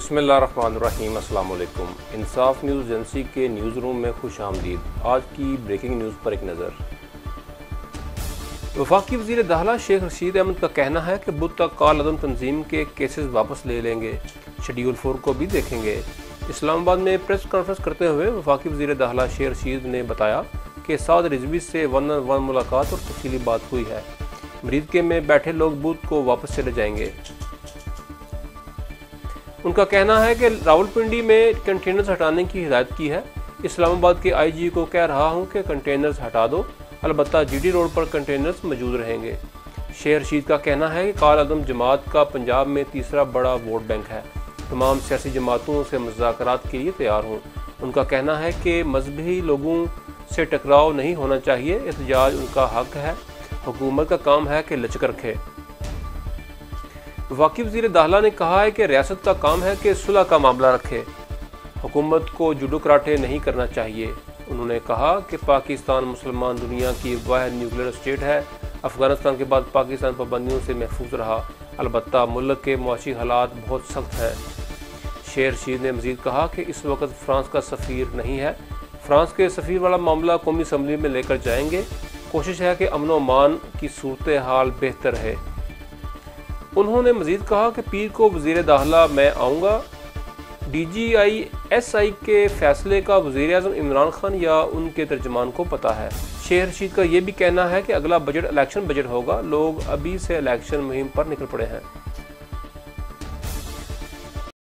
बिस्मिल्लाहिर्रहमानिर्रहीम। अस्सलाम वालेकुम। इंसाफ न्यूज़ एजेंसी के न्यूज़ रूम में खुश आमदीद। आज की ब्रेकिंग न्यूज़ पर एक नज़र। वफाकी वज़ीर दाखिला शेख रशीद अहमद का कहना है कि बुध तक काल अदम तंजीम के केसेस वापस ले लेंगे, शेड्यूल 4 को भी देखेंगे। इस्लामाबाद में प्रेस कॉन्फ्रेंस करते हुए वफाकी वज़ीर दाखिला शेख रशीद ने बताया कि साद रिजवी से 1-on-1 मुलाकात और तफसीली बात हुई है। मरीज के में बैठे लोग बुध को वापस चले जाएंगे। उनका कहना है कि रावलपिंडी में कंटेनर्स हटाने की हिदायत की है। इस्लामाबाद के आईजी को कह रहा हूं कि कंटेनर्स हटा दो, अलबत्ता जीडी रोड पर कंटेनर्स मौजूद रहेंगे। शेख रशीद का कहना है कि काल अदम जमात का पंजाब में तीसरा बड़ा वोट बैंक है। तमाम सियासी जमातों से मुज़ाकरात के लिए तैयार हूँ। उनका कहना है कि मजहबी लोगों से टकराव नहीं होना चाहिए, एहतजाज उनका हक है, हुकूमत का काम है कि लचक रखे। वफाकी वज़ीर दाखिला ने कहा है कि रियासत का काम है कि सुलह का मामला रखे, हुकूमत को जुडो कराटे नहीं करना चाहिए। उन्होंने कहा कि पाकिस्तान मुसलमान दुनिया की वाहिद न्यूक्लियर स्टेट है। अफगानिस्तान के बाद पाकिस्तान पाबंदियों से महफूज रहा, अलबत्ता मुल्क के मुआशी हालात बहुत सख्त हैं। शेख रशीद ने मज़ीद कहा कि इस वक्त फ्रांस का सफ़ीर नहीं है, फ्रांस के सफ़ीर वाला मामला कौमी असम्बली में लेकर जाएंगे। कोशिश है कि अमन व अमान की सूरत हाल बेहतर है। उन्होंने मज़ीद कहा कि पीर को वज़ीर दाखिला मैं आऊँगा। DGISI के फैसले का वज़ीर-ए-आज़म इमरान खान या उनके तर्जमान को पता है। शेख रशीद का ये भी कहना है कि अगला बजट इलेक्शन बजट होगा, लोग अभी से इलेक्शन मुहिम पर निकल पड़े हैं।